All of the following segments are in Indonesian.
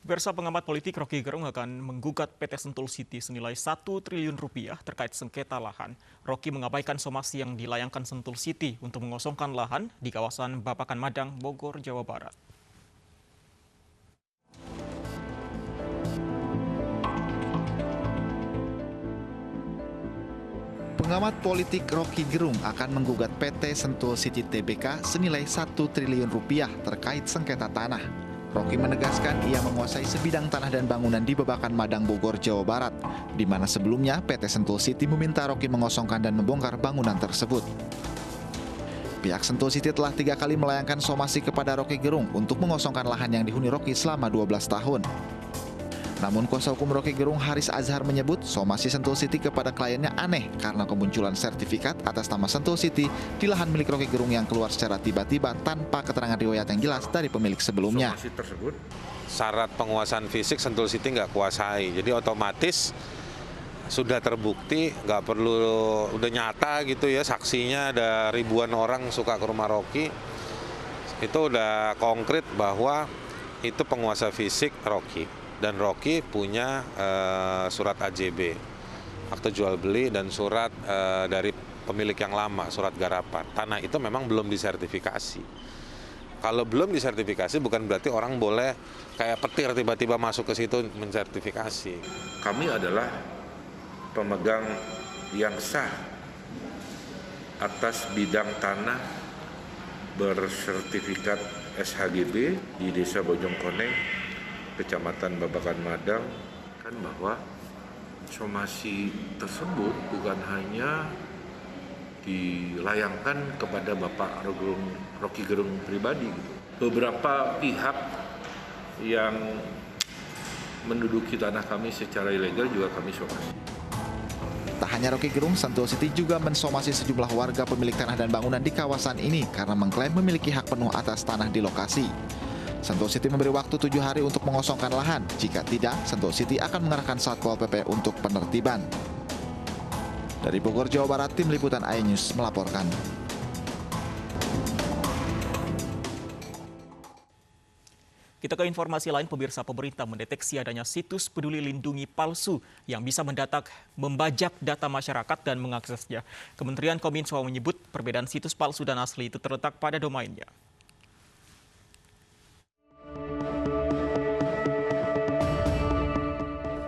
Pemirsa, pengamat politik Rocky Gerung akan menggugat PT Sentul City senilai 1 triliun rupiah terkait sengketa lahan. Rocky mengabaikan somasi yang dilayangkan Sentul City untuk mengosongkan lahan di kawasan Babakan Madang, Bogor, Jawa Barat. Pengamat politik Rocky Gerung akan menggugat PT Sentul City Tbk senilai 1 triliun rupiah terkait sengketa tanah. Rocky menegaskan ia menguasai sebidang tanah dan bangunan di Babakan Madang, Bogor, Jawa Barat, di mana sebelumnya PT Sentul City meminta Rocky mengosongkan dan membongkar bangunan tersebut. Pihak Sentul City telah 3 kali melayangkan somasi kepada Rocky Gerung untuk mengosongkan lahan yang dihuni Rocky selama 12 tahun. Namun kuasa hukum Rocky Gerung Haris Azhar menyebut somasi Sentul City kepada kliennya aneh karena kemunculan sertifikat atas nama Sentul City di lahan milik Rocky Gerung yang keluar secara tiba-tiba tanpa keterangan riwayat yang jelas dari pemilik sebelumnya. Somasi tersebut syarat penguasaan fisik Sentul City nggak kuasai, jadi otomatis sudah terbukti, nggak perlu udah nyata gitu ya, saksinya ada ribuan orang suka ke rumah Rocky, itu udah konkret bahwa itu penguasa fisik Rocky. Dan Rocky punya surat AJB, akte jual beli, dan surat dari pemilik yang lama, surat garapan. Tanah itu memang belum disertifikasi. Kalau belum disertifikasi bukan berarti orang boleh kayak petir tiba-tiba masuk ke situ mensertifikasi. Kami adalah pemegang yang sah atas bidang tanah bersertifikat SHGB di Desa Bojongkoneng, Kecamatan Babakan Madang, kan bahwa somasi tersebut bukan hanya dilayangkan kepada Bapak Rocky Gerung pribadi. Beberapa pihak yang menduduki tanah kami secara ilegal juga kami somasi. Tak hanya Rocky Gerung, Sentul City juga mensomasi sejumlah warga pemilik tanah dan bangunan di kawasan ini karena mengklaim memiliki hak penuh atas tanah di lokasi. Sentul City memberi waktu 7 hari untuk mengosongkan lahan. Jika tidak, Sentul City akan mengerahkan Satpol PP untuk penertiban. Dari Bogor, Jawa Barat, Tim Liputan iNews melaporkan. Kita ke informasi lain, pemirsa. Pemerintah mendeteksi adanya situs peduli lindungi palsu yang bisa membajak data masyarakat dan mengaksesnya. Kementerian Kominfo menyebut perbedaan situs palsu dan asli itu terletak pada domainnya.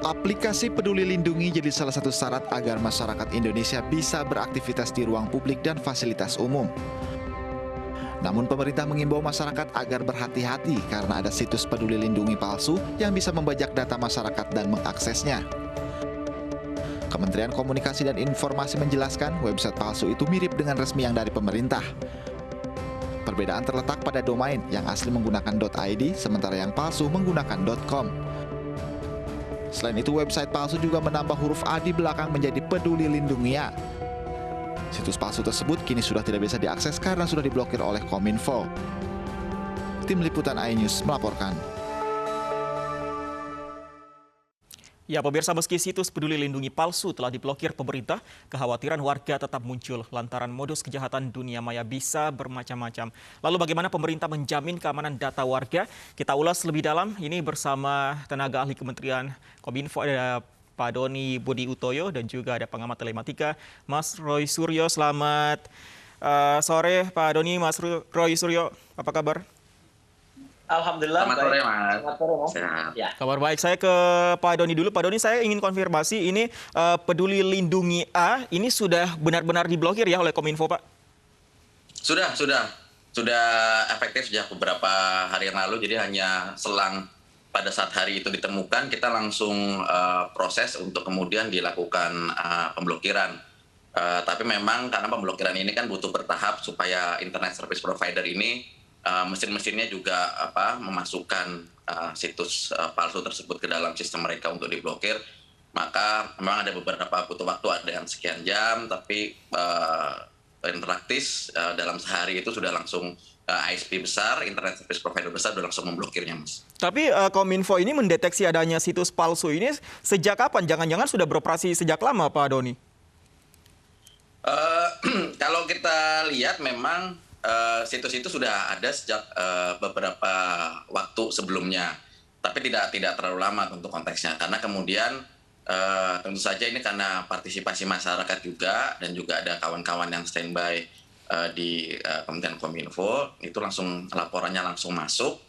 Aplikasi Peduli Lindungi jadi salah satu syarat agar masyarakat Indonesia bisa beraktivitas di ruang publik dan fasilitas umum. Namun pemerintah mengimbau masyarakat agar berhati-hati karena ada situs Peduli Lindungi palsu yang bisa membajak data masyarakat dan mengaksesnya. Kementerian Komunikasi dan Informasi menjelaskan website palsu itu mirip dengan resmi yang dari pemerintah. Perbedaan terletak pada domain yang asli menggunakan .id, sementara yang palsu menggunakan .com. Selain itu, website palsu juga menambah huruf A di belakang menjadi Peduli Lindungi A. Situs palsu tersebut kini sudah tidak bisa diakses karena sudah diblokir oleh Kominfo. Tim Liputan iNews melaporkan. Ya, pemirsa, meski situs Peduli Lindungi palsu telah diblokir pemerintah, kekhawatiran warga tetap muncul lantaran modus kejahatan dunia maya bisa bermacam-macam. Lalu bagaimana pemerintah menjamin keamanan data warga? Kita ulas lebih dalam ini bersama tenaga ahli Kementerian Kominfo, ada Pak Doni Budi Utoyo, dan juga ada pengamat telematika Mas Roy Suryo. Selamat sore Pak Doni, Mas Roy Suryo, apa kabar? Alhamdulillah. Selamat sore, Mas. Selamat sore, Mas. Sehat. Ya. Kabar baik. Saya ke Pak Doni dulu. Pak Doni, saya ingin konfirmasi ini Peduli Lindungi A ini sudah benar-benar diblokir ya oleh Kominfo, Pak? Sudah efektif sejak beberapa hari yang lalu. Jadi hanya selang pada saat hari itu ditemukan, kita langsung proses untuk kemudian dilakukan pemblokiran. Tapi memang karena pemblokiran ini kan butuh bertahap supaya internet service provider ini mesin-mesinnya juga memasukkan situs palsu tersebut ke dalam sistem mereka untuk diblokir. Maka memang ada beberapa butuh waktu, ada yang sekian jam, tapi interaktif dalam sehari itu sudah langsung ISP besar, internet service provider besar sudah langsung memblokirnya, Mas. Tapi Kominfo ini mendeteksi adanya situs palsu ini sejak kapan? Jangan-jangan sudah beroperasi sejak lama, Pak Doni? Kalau kita lihat memang situs itu sudah ada sejak beberapa waktu sebelumnya. Tapi tidak terlalu lama untuk konteksnya, karena kemudian tentu saja ini karena partisipasi masyarakat juga, dan juga ada kawan-kawan yang standby di Kementerian Kominfo, itu langsung laporannya langsung masuk,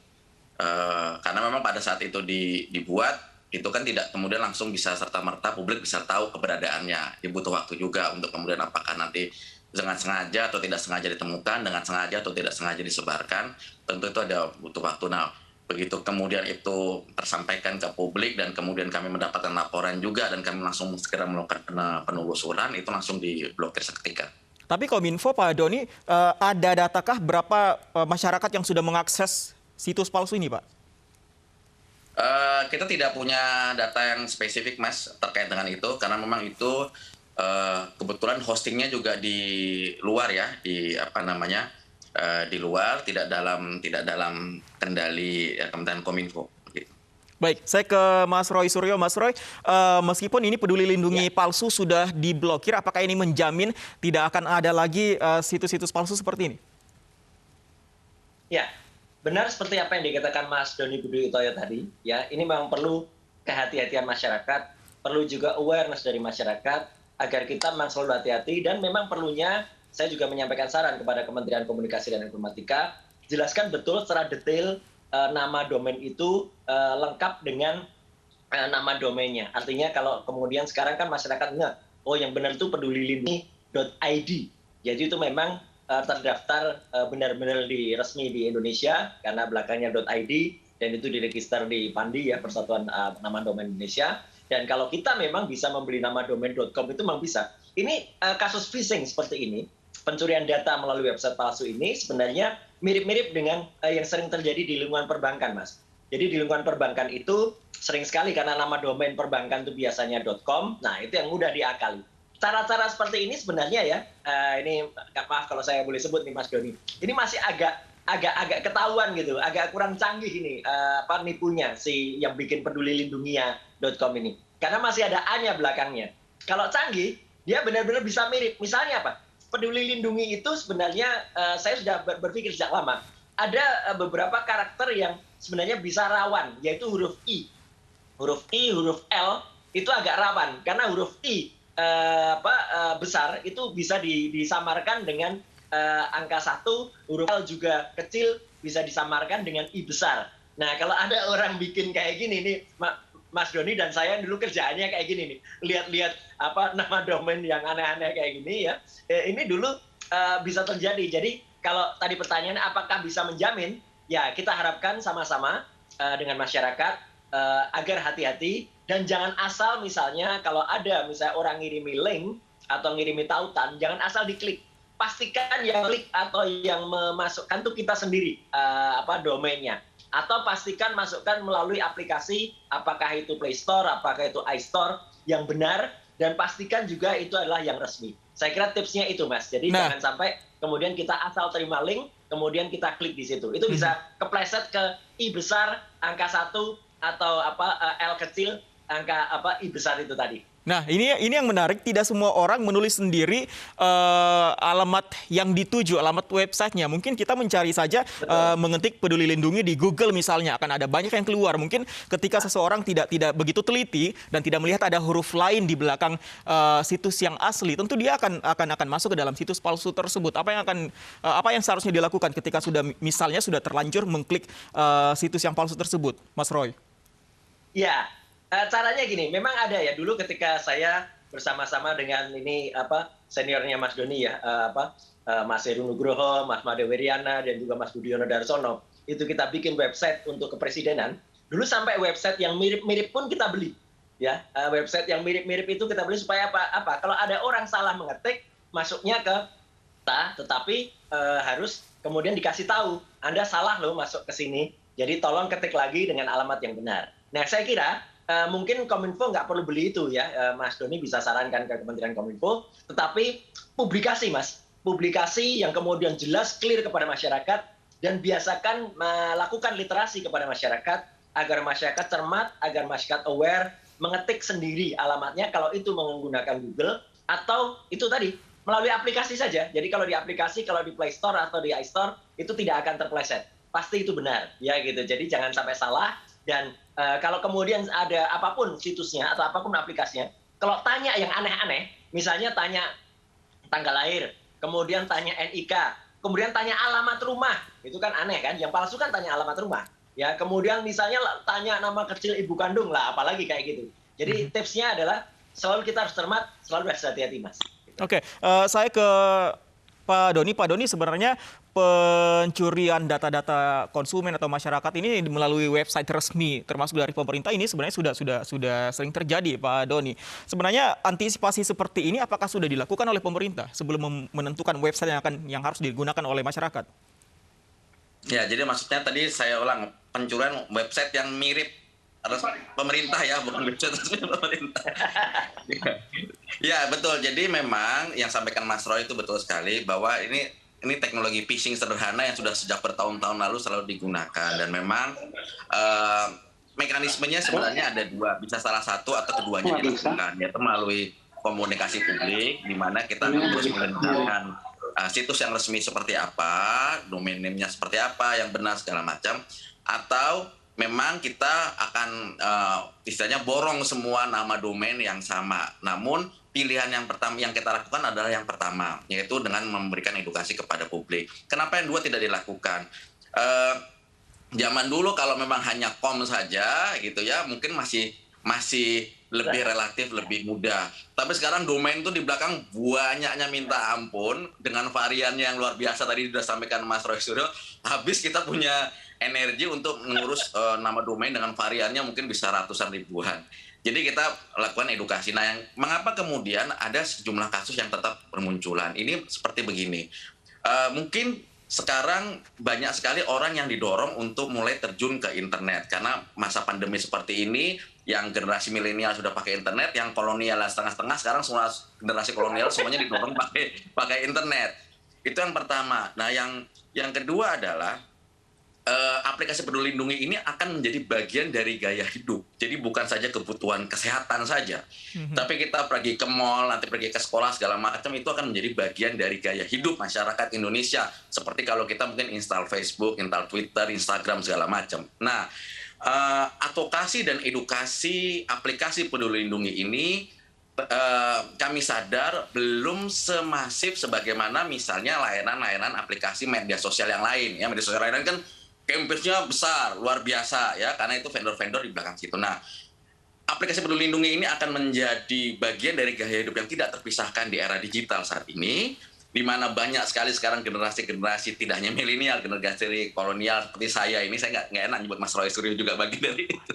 karena memang pada saat itu dibuat, itu kan tidak kemudian langsung bisa serta-merta publik bisa tahu keberadaannya, dibutuh waktu juga untuk kemudian apakah nanti dengan sengaja atau tidak sengaja ditemukan, dengan sengaja atau tidak sengaja disebarkan, tentu itu ada butuh waktu. Nah, begitu kemudian itu tersampaikan ke publik dan kemudian kami mendapatkan laporan juga dan kami langsung segera melakukan penelusuran, itu langsung diblokir seketika. Tapi Kominfo, Pak Doni, ada datakah berapa masyarakat yang sudah mengakses situs palsu ini, Pak? Kita tidak punya data yang spesifik, Mas, terkait dengan itu, karena memang itu kebetulan hostingnya juga di luar ya, di luar, tidak dalam kendali Kementerian Kominfo. Baik, saya ke Mas Roy Suryo. Mas Roy, meskipun ini Peduli Lindungi palsu sudah diblokir, apakah ini menjamin tidak akan ada lagi situs-situs palsu seperti ini? Ya, benar seperti apa yang dikatakan Mas Doni Budi Utoyo tadi. Ya, ini memang perlu kehati-hatian masyarakat, perlu juga awareness dari masyarakat agar kita memang selalu hati-hati, dan memang perlunya saya juga menyampaikan saran kepada Kementerian Komunikasi dan Informatika, jelaskan betul secara detail nama domain itu lengkap dengan nama domainnya. Artinya kalau kemudian sekarang kan masyarakat ingat, oh yang benar itu pedulilindungi.id. Jadi itu memang terdaftar benar-benar resmi di Indonesia karena belakangnya .id, dan itu diregister di Pandi ya, Persatuan Nama Domain Indonesia. Dan kalau kita memang bisa membeli nama domain.com itu memang bisa. Ini kasus phishing seperti ini, pencurian data melalui website palsu ini sebenarnya mirip-mirip dengan yang sering terjadi di lingkungan perbankan, Mas. Jadi di lingkungan perbankan itu sering sekali karena nama domain perbankan itu biasanya .com, nah itu yang mudah diakali. Cara-cara seperti ini sebenarnya ya, ini maaf kalau saya boleh sebut nih Mas Doni, ini masih agak ketahuan gitu, agak kurang canggih ini nipunya si yang bikin pedulilindungia.com ini. Karena masih ada A-nya belakangnya. Kalau canggih, dia benar-benar bisa mirip. Misalnya apa? Peduli Lindungi itu sebenarnya saya sudah berpikir sejak lama. Ada beberapa karakter yang sebenarnya bisa rawan, yaitu huruf I. Huruf I, huruf L itu agak rawan karena huruf I besar itu bisa disamarkan dengan angka 1, huruf L juga kecil bisa disamarkan dengan I besar. Nah, kalau ada orang bikin kayak gini nih, Mas Doni dan saya dulu kerjaannya kayak gini nih, lihat-lihat nama domain yang aneh-aneh kayak gini ya, ini dulu bisa terjadi. Jadi kalau tadi pertanyaannya apakah bisa menjamin, ya kita harapkan sama-sama dengan masyarakat agar hati-hati dan jangan asal misalnya kalau ada misalnya orang ngirimi link atau ngirimi tautan, jangan asal diklik. Pastikan yang klik atau yang memasukkan tuh kita sendiri domainnya. Atau pastikan masukkan melalui aplikasi, apakah itu Play Store, apakah itu iStore yang benar, dan pastikan juga itu adalah yang resmi. Saya kira tipsnya itu, Mas. Jadi jangan sampai kemudian kita asal terima link, kemudian kita klik di situ. Itu bisa kepleset ke I besar, angka 1, atau L kecil, angka I besar itu tadi. Nah, ini yang menarik, tidak semua orang menulis sendiri alamat yang dituju, alamat websitenya. Mungkin kita mencari saja, mengetik Peduli Lindungi di Google misalnya, akan ada banyak yang keluar. Mungkin ketika seseorang tidak begitu teliti dan tidak melihat ada huruf lain di belakang situs yang asli, tentu dia akan masuk ke dalam situs palsu tersebut. Apa yang seharusnya dilakukan ketika misalnya sudah terlanjur mengklik situs yang palsu tersebut, Mas Roy? Ya. Caranya gini, memang ada ya dulu ketika saya bersama-sama dengan ini seniornya Mas Doni ya, Mas Heru Nugroho, Mas Made Weriana dan juga Mas Budiono Darsono, itu kita bikin website untuk kepresidenan. Dulu sampai website yang mirip-mirip pun kita beli, ya website yang mirip-mirip itu kita beli supaya apa? Kalau ada orang salah mengetik, masuknya ke kita, tetapi harus kemudian dikasih tahu, Anda salah loh masuk ke sini, jadi tolong ketik lagi dengan alamat yang benar. Nah, saya kira mungkin Kominfo nggak perlu beli itu ya, Mas Doni bisa sarankan ke Kementerian Kominfo, tetapi publikasi Mas, publikasi yang kemudian jelas, clear kepada masyarakat, dan biasakan melakukan literasi kepada masyarakat, agar masyarakat cermat, agar masyarakat aware, mengetik sendiri alamatnya kalau itu menggunakan Google, atau itu tadi, melalui aplikasi saja. Jadi kalau di aplikasi, kalau di Play Store atau di iStore, itu tidak akan terpleset. Pasti itu benar, ya gitu. Jadi jangan sampai salah. Dan kalau kemudian ada apapun situsnya atau apapun aplikasinya, kalau tanya yang aneh-aneh, misalnya tanya tanggal lahir, kemudian tanya NIK, kemudian tanya alamat rumah, itu kan aneh kan? Yang palsu kan tanya alamat rumah. Ya, kemudian misalnya tanya nama kecil ibu kandung lah, apalagi kayak gitu. Jadi tipsnya adalah selalu kita harus cermat, selalu harus hati-hati, Mas. Oke, saya ke Pak Doni. Pak Doni, sebenarnya pencurian data-data konsumen atau masyarakat ini melalui website resmi, termasuk dari pemerintah, ini sebenarnya sudah sering terjadi, Pak Doni. Sebenarnya antisipasi seperti ini apakah sudah dilakukan oleh pemerintah sebelum menentukan website yang harus digunakan oleh masyarakat? Ya, jadi maksudnya tadi saya ulang, pencurian website yang mirip pemerintah ya, bukan website resmi pemerintah. Ya, betul. Jadi memang yang sampaikan Mas Roy itu betul sekali bahwa ini teknologi phishing sederhana yang sudah sejak bertahun-tahun lalu selalu digunakan, dan memang mekanismenya sebenarnya ada dua, bisa salah satu atau keduanya dilakukan, yaitu melalui komunikasi publik di mana kita terus mengenalkan situs yang resmi seperti apa, domain name-nya seperti apa, yang benar segala macam, atau memang kita akan istilahnya borong semua nama domain yang sama. Namun pilihan yang pertama yang kita lakukan adalah yang pertama, yaitu dengan memberikan edukasi kepada publik. Kenapa yang dua tidak dilakukan? Zaman dulu kalau memang hanya com saja gitu ya, mungkin masih lebih relatif lebih mudah. Tapi sekarang domain itu di belakang banyaknya minta ampun, dengan variannya yang luar biasa tadi sudah sampaikan Mas Roy Suryo. Habis kita punya energi untuk mengurus nama domain dengan variannya mungkin bisa ratusan ribuan. Jadi kita lakukan edukasi. Nah, yang mengapa kemudian ada sejumlah kasus yang tetap bermunculan? Ini seperti begini. Mungkin sekarang banyak sekali orang yang didorong untuk mulai terjun ke internet karena masa pandemi seperti ini, yang generasi milenial sudah pakai internet, yang kolonial setengah-setengah, sekarang semua generasi kolonial semuanya didorong pakai internet. Itu yang pertama. Nah, yang kedua adalah aplikasi Peduli Lindungi ini akan menjadi bagian dari gaya hidup. Jadi bukan saja kebutuhan kesehatan saja, tapi kita pergi ke mall, nanti pergi ke sekolah segala macam, itu akan menjadi bagian dari gaya hidup masyarakat Indonesia. Seperti kalau kita mungkin install Facebook, install Twitter, Instagram segala macam. Nah, advokasi dan edukasi aplikasi Peduli Lindungi ini kami sadar belum semasif sebagaimana misalnya layanan-layanan aplikasi media sosial yang lain. Ya, media sosial lain kan campaign-nya besar, luar biasa ya, karena itu vendor-vendor di belakang situ. Nah, aplikasi Peduli Lindungi ini akan menjadi bagian dari gaya hidup yang tidak terpisahkan di era digital saat ini, di mana banyak sekali sekarang generasi-generasi tidak hanya milenial, generasi kolonial seperti saya ini, saya nggak enak nyebut Mas Roy Suryo juga bagian dari itu.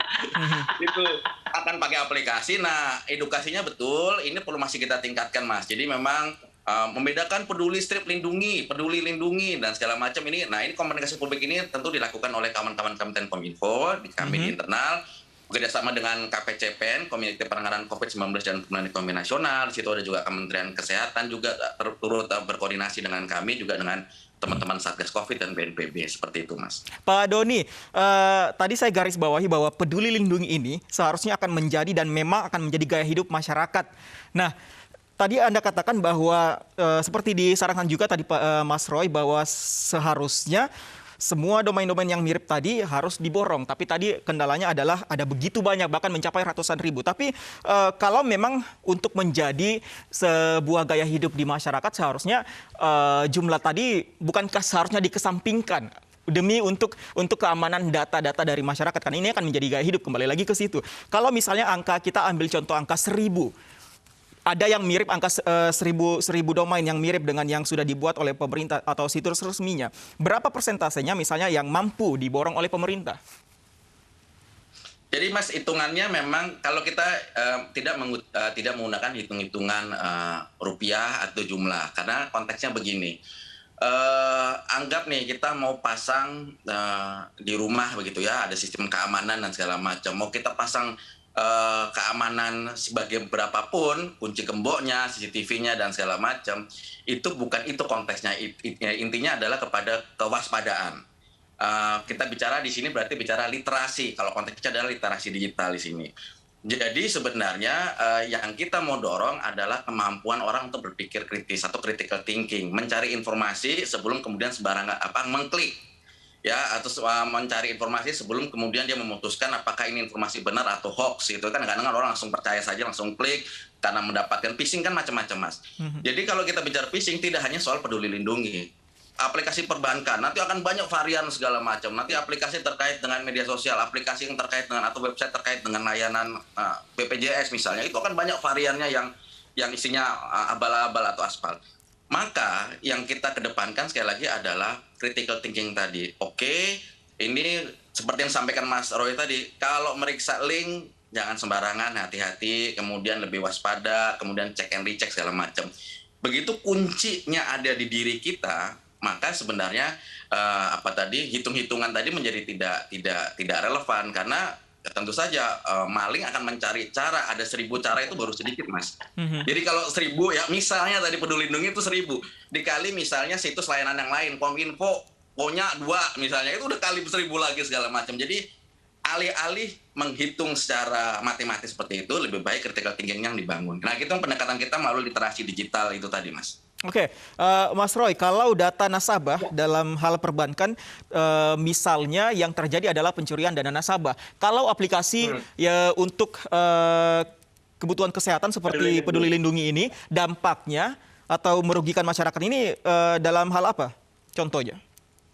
Itu akan pakai aplikasi. Nah, edukasinya betul, ini perlu masih kita tingkatkan, Mas. Jadi memang membedakan peduli strip lindungi, peduli lindungi, dan segala macam ini. Nah, ini komunikasi publik ini tentu dilakukan oleh kawan-kawan Kementerian Kominfo, kami di internal, bekerjasama dengan KPCPN, Komite Penanganan COVID-19 dan Pemulihan Ekonomi Nasional. Di situ ada juga Kementerian Kesehatan juga turut berkoordinasi dengan kami, juga dengan teman-teman Satgas Covid dan BNPB, seperti itu, Mas. Pak Doni, tadi saya garis bawahi bahwa Peduli Lindungi ini seharusnya akan menjadi dan memang akan menjadi gaya hidup masyarakat. Nah, tadi Anda katakan bahwa seperti disarankan juga tadi Pak Mas Roy bahwa seharusnya semua domain-domain yang mirip tadi harus diborong. Tapi tadi kendalanya adalah ada begitu banyak, bahkan mencapai ratusan ribu. Tapi kalau memang untuk menjadi sebuah gaya hidup di masyarakat, seharusnya jumlah tadi bukankah seharusnya dikesampingkan demi untuk keamanan data-data dari masyarakat? Kan ini akan menjadi gaya hidup, kembali lagi ke situ. Kalau misalnya kita ambil contoh angka 1000. Ada yang mirip angka 1000 domain yang mirip dengan yang sudah dibuat oleh pemerintah atau situs resminya. Berapa persentasenya misalnya yang mampu diborong oleh pemerintah? Jadi Mas, hitungannya memang kalau kita tidak menggunakan hitung-hitungan rupiah atau jumlah, karena konteksnya begini. Anggap nih kita mau pasang di rumah begitu ya, ada sistem keamanan dan segala macam. Mau kita pasang keamanan sebagai berapapun, kunci gemboknya, CCTV-nya dan segala macam, itu bukan itu konteksnya. Intinya adalah kepada kewaspadaan. Kita bicara di sini berarti bicara literasi. Kalau konteksnya adalah literasi digital di sini. Jadi sebenarnya yang kita mau dorong adalah kemampuan orang untuk berpikir kritis atau critical thinking, mencari informasi sebelum kemudian sembarangan mengklik. ya, atau mencari informasi sebelum kemudian dia memutuskan apakah ini informasi benar atau hoax. Itu kan kadang-kadang orang langsung percaya saja, langsung klik karena mendapatkan phishing kan macam-macam, Mas. Jadi kalau kita bicara phishing tidak hanya soal Peduli Lindungi. Aplikasi perbankan nanti akan banyak varian segala macam. Nanti aplikasi terkait dengan media sosial, aplikasi yang terkait dengan atau website terkait dengan layanan BPJS misalnya, itu akan banyak variannya yang isinya abal-abal atau aspal. Maka yang kita kedepankan sekali lagi adalah critical thinking tadi. Oke, ini seperti yang disampaikan Mas Roy tadi, kalau meriksa link jangan sembarangan, hati-hati, kemudian lebih waspada, kemudian cek and recheck segala macam. Begitu kuncinya ada di diri kita, maka sebenarnya hitung-hitungan tadi menjadi tidak relevan, karena tentu saja maling akan mencari cara. Ada 1000 cara itu baru sedikit, Mas. Jadi kalau 1000 ya, misalnya tadi Peduli Lindungi itu 1000 dikali misalnya situs layanan yang lain, Kominfo punya 2 misalnya, itu udah kali 1000 lagi segala macam. Jadi alih-alih menghitung secara matematis seperti itu, lebih baik critical thinking yang dibangun. Nah, itu pendekatan kita melalui literasi digital itu tadi, Mas. Oke, Mas Roy, kalau data nasabah dalam hal perbankan, misalnya yang terjadi adalah pencurian dana nasabah. Kalau aplikasi ya untuk kebutuhan kesehatan seperti Peduli Lindungi ini, dampaknya atau merugikan masyarakat ini dalam hal apa? Contohnya?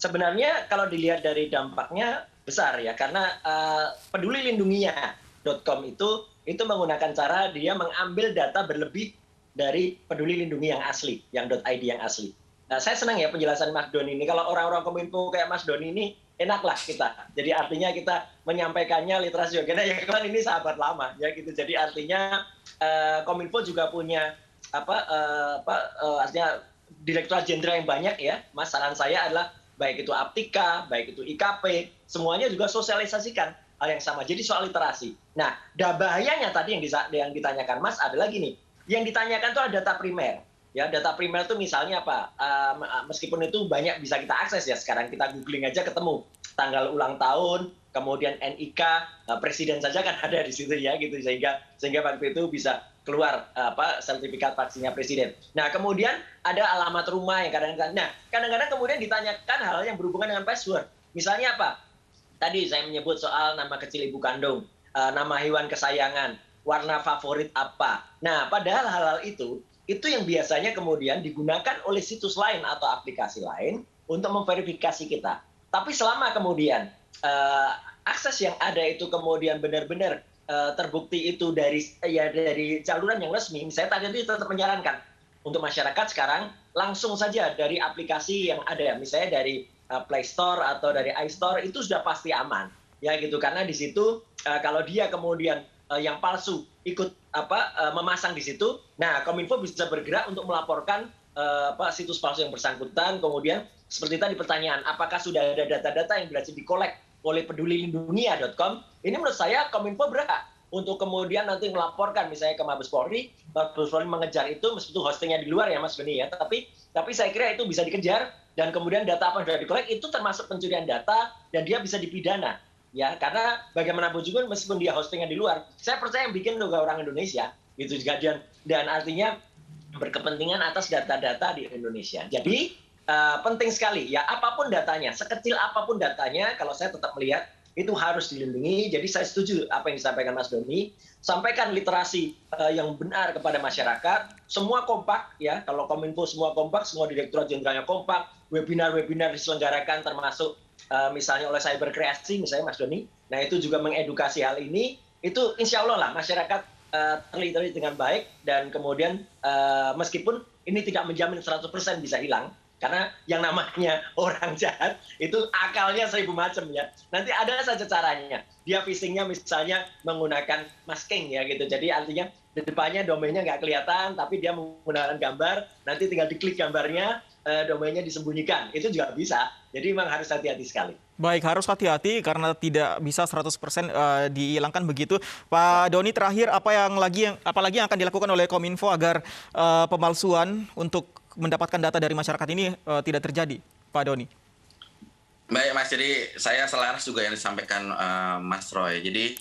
Sebenarnya kalau dilihat dari dampaknya besar ya, karena pedulilindunginya.com itu menggunakan cara dia mengambil data berlebih dari Peduli Lindungi yang asli, yang .id yang asli. Nah, saya senang ya penjelasan Mas Doni ini. Kalau orang-orang Kominfo kayak Mas Doni ini, enaklah kita. Jadi artinya kita menyampaikannya literasi juga. Ya kan ini sahabat lama, ya gitu. Jadi artinya Kominfo juga punya artinya Direktorat Jenderal yang banyak ya. Mas, saran saya adalah baik itu Aptika, baik itu IKP, semuanya juga sosialisasikan hal yang sama. Jadi soal literasi. Nah, bahayanya tadi yang ditanyakan Mas adalah gini. Yang ditanyakan itu ada data primer. Ya, data primer itu misalnya apa? Meskipun itu banyak bisa kita akses ya, sekarang kita googling aja ketemu tanggal ulang tahun, kemudian NIK, presiden saja kan ada di situ ya gitu, sehingga waktu itu bisa keluar sertifikat vaksinnya presiden. Nah, kemudian ada alamat rumah yang kadang-kadang kemudian ditanyakan hal yang berhubungan dengan password. Misalnya apa? Tadi saya menyebut soal nama kecil ibu kandung, nama hewan kesayangan, warna favorit apa. Nah, padahal hal-hal itu yang biasanya kemudian digunakan oleh situs lain atau aplikasi lain untuk memverifikasi kita. Tapi selama kemudian akses yang ada itu kemudian benar-benar terbukti itu dari saluran yang resmi, saya tadi itu tetap menyarankan untuk masyarakat sekarang langsung saja dari aplikasi yang ada, misalnya dari Play Store atau dari iStore, itu sudah pasti aman. Ya gitu, karena di situ kalau dia kemudian yang palsu ikut memasang di situ, nah Kominfo bisa bergerak untuk melaporkan situs palsu yang bersangkutan. Kemudian seperti tadi pertanyaan, apakah sudah ada data-data yang berhasil dikolek oleh pedulilindungia.com? Ini menurut saya Kominfo berhak untuk kemudian nanti melaporkan misalnya ke Mabes Polri mengejar itu, meskipun hostingnya di luar ya Mas Beni ya, tapi saya kira itu bisa dikejar, dan kemudian data apa yang sudah dikolek itu termasuk pencurian data dan dia bisa dipidana. Ya, karena bagaimanapun juga meskipun dia hostingnya di luar, saya percaya yang bikin juga orang Indonesia gitu juga, dan artinya berkepentingan atas data-data di Indonesia. Jadi penting sekali ya, apapun datanya, sekecil apapun datanya, kalau saya tetap melihat itu harus dilindungi. Jadi saya setuju apa yang disampaikan Mas Doni, sampaikan literasi yang benar kepada masyarakat. Semua kompak ya, kalau Kominfo semua kompak, semua Direktorat Jenderalnya kompak, webinar-webinar diselenggarakan termasuk misalnya oleh Cyber Kreasi misalnya Mas Doni. Nah, itu juga mengedukasi hal ini. Itu insya Allah lah masyarakat terlihat dengan baik, dan kemudian meskipun ini tidak menjamin 100% bisa hilang, karena yang namanya orang jahat itu akalnya 1000 macam ya. Nanti ada saja caranya. Dia phishingnya misalnya menggunakan masking ya gitu. Jadi artinya di depannya domainnya nggak kelihatan, tapi dia menggunakan gambar. Nanti tinggal diklik gambarnya, domainnya disembunyikan. Itu juga bisa. Jadi memang harus hati-hati sekali. Baik, harus hati-hati karena tidak bisa 100% dihilangkan begitu. Pak Doni, terakhir apalagi yang akan dilakukan oleh Kominfo agar pemalsuan untuk mendapatkan data dari masyarakat ini tidak terjadi, Pak Doni? Baik Mas, jadi saya selaras juga yang disampaikan Mas Roy. Jadi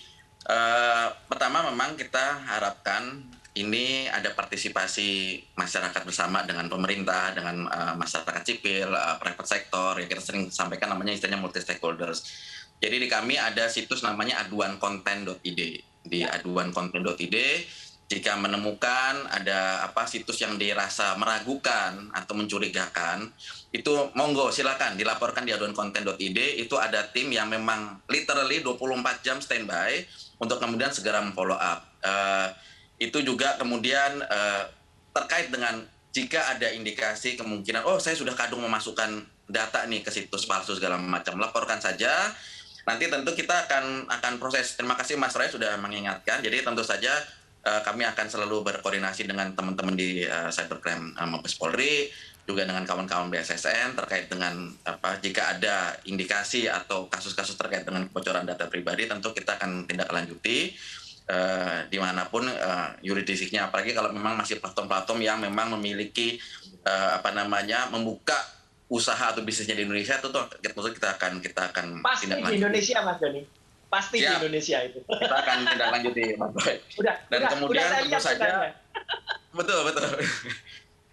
pertama memang kita harapkan ini ada partisipasi masyarakat bersama dengan pemerintah, dengan masyarakat sipil, private sector, ya kita sering sampaikan namanya istilahnya multi stakeholders. Jadi di kami ada situs namanya aduankonten.id. Di aduankonten.id, jika menemukan ada situs yang dirasa meragukan atau mencurigakan, itu monggo silakan dilaporkan di aduankonten.id. Itu ada tim yang memang literally 24 jam standby untuk kemudian segera memfollow up. Itu juga kemudian terkait dengan jika ada indikasi kemungkinan, oh saya sudah kadung memasukkan data nih ke situs palsu segala macam, laporkan saja. Nanti tentu kita akan proses. Terima kasih Mas Roy sudah mengingatkan. Jadi tentu saja kami akan selalu berkoordinasi dengan teman-teman di Cybercrime Mabes Polri, juga dengan kawan-kawan BSSN terkait dengan jika ada indikasi atau kasus-kasus terkait dengan kebocoran data pribadi, tentu kita akan tindak lanjuti dimanapun yurisdiksinya. Apalagi kalau memang masih platform-platform yang memang memiliki membuka usaha atau bisnisnya di Indonesia, itu kita akan pasti tindak lanjuti. di Indonesia, Mas Doni. Pasti Siap. di Indonesia itu. Kita akan tindak lanjuti, Mas Boy. Kemudian tentu saja, betul.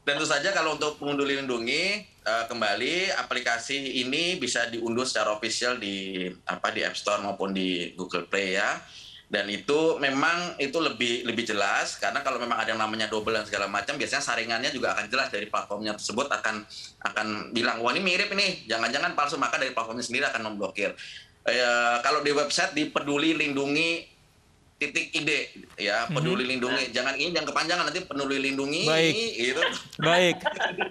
Tentu saja kalau untuk pengunduh lindungi, kembali aplikasi ini bisa diunduh secara official di App Store maupun di Google Play ya. Dan itu memang itu lebih jelas, karena kalau memang ada yang namanya double dan segala macam, biasanya saringannya juga akan jelas dari platformnya tersebut, akan bilang wah ini mirip ini, jangan-jangan palsu, maka dari platformnya sendiri akan memblokir. Kalau di website di peduli-lindungi.id ya, peduli lindungi, jangan kepanjangan, nanti peduli lindungi. Baik. Gitu.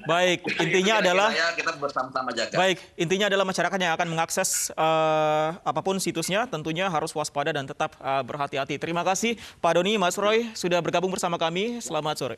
Baik. Intinya adalah kita bersama-sama jaga. Baik, intinya adalah masyarakat yang akan mengakses apapun situsnya tentunya harus waspada dan tetap berhati-hati. Terima kasih Pak Doni, Mas Roy sudah bergabung bersama kami. Selamat sore.